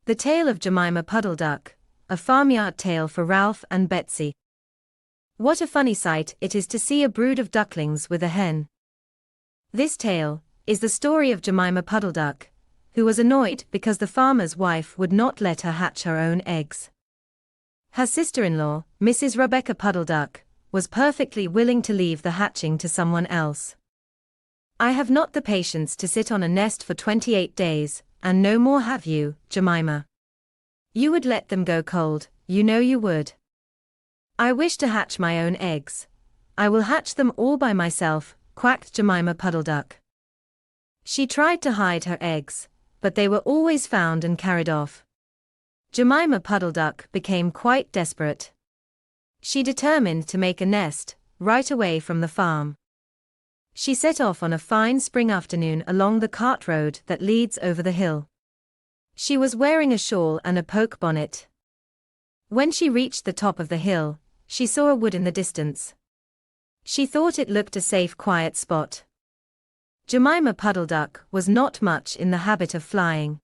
The Tale of Jemima Puddle-Duck, a farmyard tale for Ralph and Betsy. What a funny sight it is to see a brood of ducklings with a hen. This tale is the story of Jemima Puddle-Duck, who was annoyed because the farmer's wife would not let her hatch her own eggs. Her sister-in-law, Mrs. Rebecca Puddle-Duck, was perfectly willing to leave the hatching to someone else. "I have not the patience to sit on a nest for 28 days, and no more have you, Jemima. You would let them go cold, you know you would." "I wish to hatch my own eggs. I will hatch them all by myself," quacked Jemima Puddle-Duck. She tried to hide her eggs, but they were always found and carried off. Jemima Puddle-Duck became quite desperate. She determined to make a nest, right away from the farm. She set off on a fine spring afternoon along the cart road that leads over the hill. She was wearing a shawl and a poke bonnet. When she reached the top of the hill, she saw a wood in the distance. She thought it looked a safe, quiet spot. Jemima Puddle-Duck was not much in the habit of flying.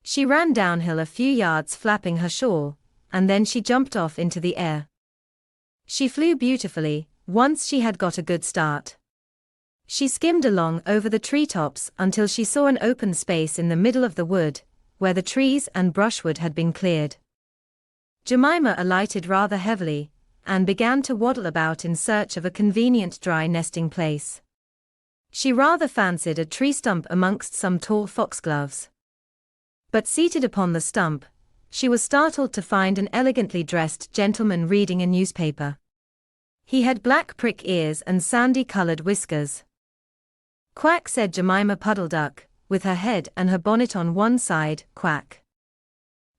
She ran downhill a few yards flapping her shawl, and then she jumped off into the air. She flew beautifully, once she had got a good start. She skimmed along over the treetops until she saw an open space in the middle of the wood, where the trees and brushwood had been cleared. Jemima alighted rather heavily, and began to waddle about in search of a convenient dry nesting place. She rather fancied a tree stump amongst some tall foxgloves. But seated upon the stump, she was startled to find an elegantly dressed gentleman reading a newspaper. He had black prick ears and sandy-colored whiskers. "Quack," said Jemima Puddle-Duck, with her head and her bonnet on one side, "quack."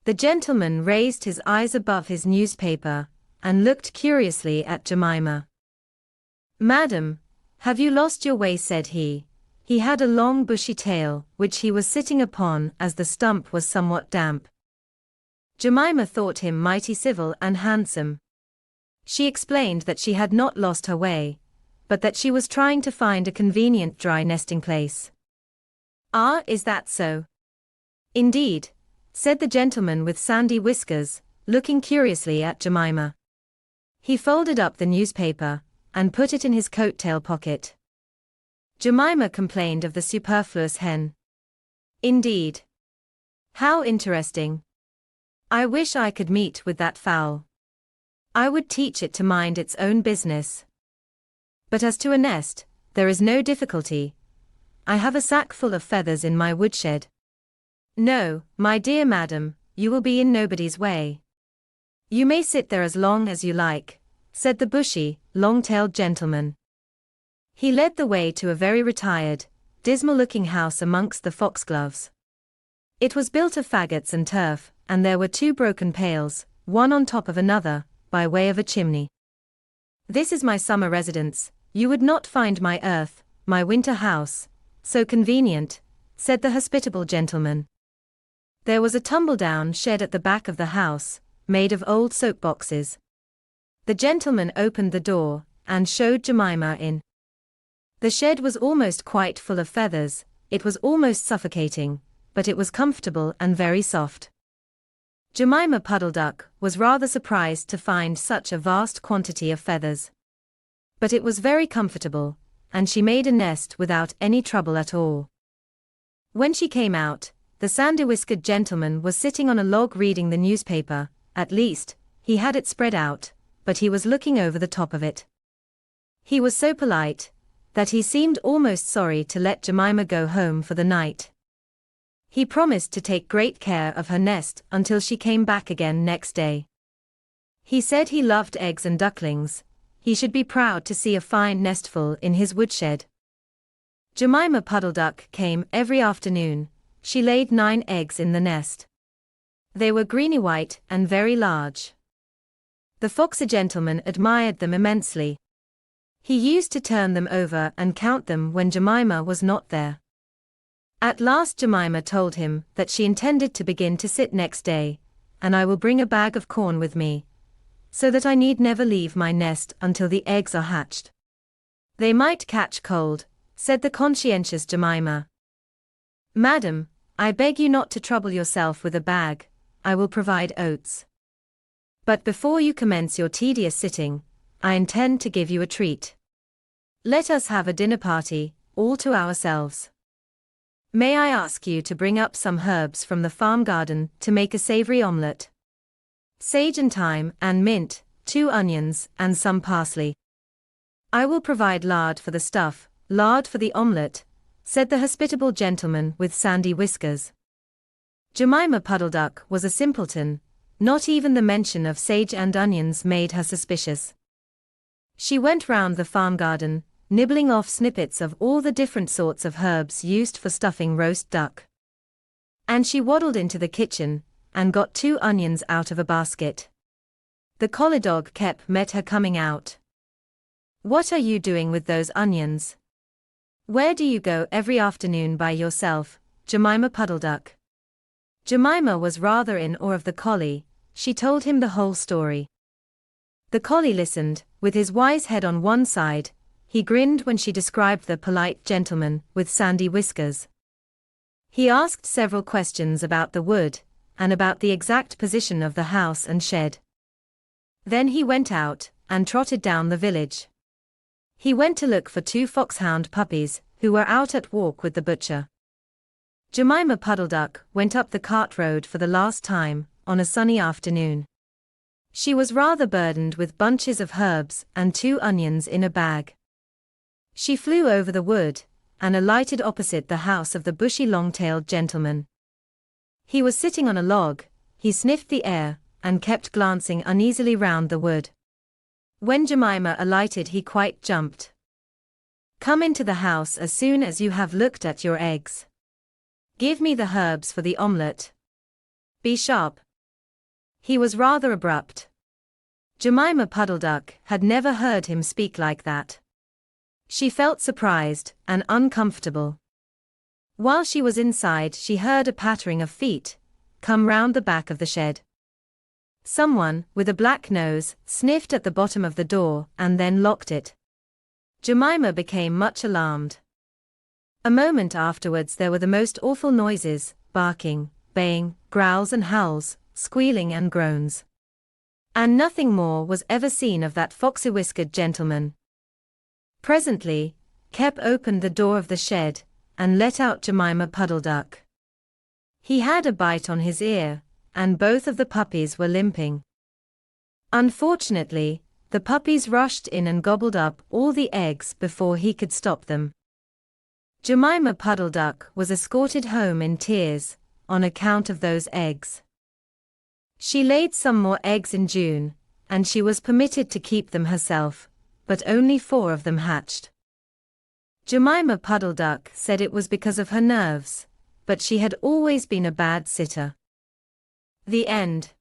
The gentleman raised his eyes above his newspaper, and looked curiously at Jemima. "Madam, have you lost your way?" said he. He had a long bushy tail, which he was sitting upon as the stump was somewhat damp. Jemima thought him mighty civil and handsome. She explained that she had not lost her way, but that she was trying to find a convenient dry nesting place. "Ah, is that so?" "Indeed," said the gentleman with sandy whiskers, looking curiously at Jemima. He folded up the newspaper, and put it in his coat-tail pocket. Jemima complained of the superfluous hen. "Indeed. How interesting. I wish I could meet with that fowl. I would teach it to mind its own business. But as to a nest, there is no difficulty. I have a sack full of feathers in my woodshed." "No, my dear madam, you will be in nobody's way. You may sit there as long as you like," said the bushy, long-tailed gentleman. He led the way to a very retired, dismal-looking house amongst the foxgloves. It was built of faggots and turf, and there were 2 broken pails, one on top of another, by way of a chimney. "This is my summer residence. You would not find my earth, my winter house, so convenient," said the hospitable gentleman. There was a tumble-down shed at the back of the house, made of old soap-boxes. The gentleman opened the door, and showed Jemima in. The shed was almost quite full of feathers. It was almost suffocating, but it was comfortable and very soft. Jemima Puddle-Duck was rather surprised to find such a vast quantity of feathers. But it was very comfortable, and she made a nest without any trouble at all. When she came out, the sandy-whiskered gentleman was sitting on a log reading the newspaper. At least, he had it spread out, but he was looking over the top of it. He was so polite that he seemed almost sorry to let Jemima go home for the night. He promised to take great care of her nest until she came back again next day. He said he loved eggs and ducklings. He should be proud to see a fine nestful in his woodshed. Jemima Puddle-Duck came every afternoon. She laid 9 eggs in the nest. They were greeny-white and very large. The foxy gentleman admired them immensely. He used to turn them over and count them when Jemima was not there. At last Jemima told him that she intended to begin to sit next day, "and I will bring a bag of corn with me, so that I need never leave my nest until the eggs are hatched." "They might catch cold," said the conscientious Jemima. "Madam, I beg you not to trouble yourself with a bag, I will provide oats. But before you commence your tedious sitting, I intend to give you a treat. Let us have a dinner party, all to ourselves. May I ask you to bring up some herbs from the farm garden to make a savory omelette? Sage and thyme and mint, 2 onions, and some parsley. I will provide lard for the stuff, lard for the omelette, said the hospitable gentleman with sandy whiskers. Jemima Puddle-Duck was a simpleton, not even the mention of sage and onions made her suspicious. She went round the farm garden, nibbling off snippets of all the different sorts of herbs used for stuffing roast duck. And she waddled into the kitchen, and got 2 onions out of a basket. The collie dog Kep met her coming out. What are you doing with those onions? Where do you go every afternoon by yourself, Jemima Puddle-Duck? Jemima was rather in awe of the collie. She told him the whole story. The collie listened, with his wise head on one side. He grinned when she described the polite gentleman with sandy whiskers. He asked several questions about the wood, and about the exact position of the house and shed. Then he went out, and trotted down the village. He went to look for 2 foxhound puppies, who were out at walk with the butcher. Jemima Puddle-Duck went up the cart road for the last time, on a sunny afternoon. She was rather burdened with bunches of herbs and 2 onions in a bag. She flew over the wood, and alighted opposite the house of the bushy long-tailed gentleman. He was sitting on a log. He sniffed the air, and kept glancing uneasily round the wood. When Jemima alighted he quite jumped. Come into the house as soon as you have looked at your eggs. Give me the herbs for the omelette. Be sharp. He was rather abrupt. Jemima Puddle-Duck had never heard him speak like that. She felt surprised and uncomfortable. While she was inside she heard a pattering of feet come round the back of the shed. Someone, with a black nose, sniffed at the bottom of the door and then locked it. Jemima became much alarmed. A moment afterwards there were the most awful noises, barking, baying, growls and howls, squealing and groans. And nothing more was ever seen of that foxy-whiskered gentleman. Presently, Kep opened the door of the shed, and let out Jemima Puddle-Duck. He had a bite on his ear, and both of the puppies were limping. Unfortunately, the puppies rushed in and gobbled up all the eggs before he could stop them. Jemima Puddle-Duck was escorted home in tears, on account of those eggs. She laid some more eggs in June, and she was permitted to keep them herself, but only 4 of them hatched. Jemima Puddle-Duck said it was because of her nerves, but she had always been a bad sitter. The end.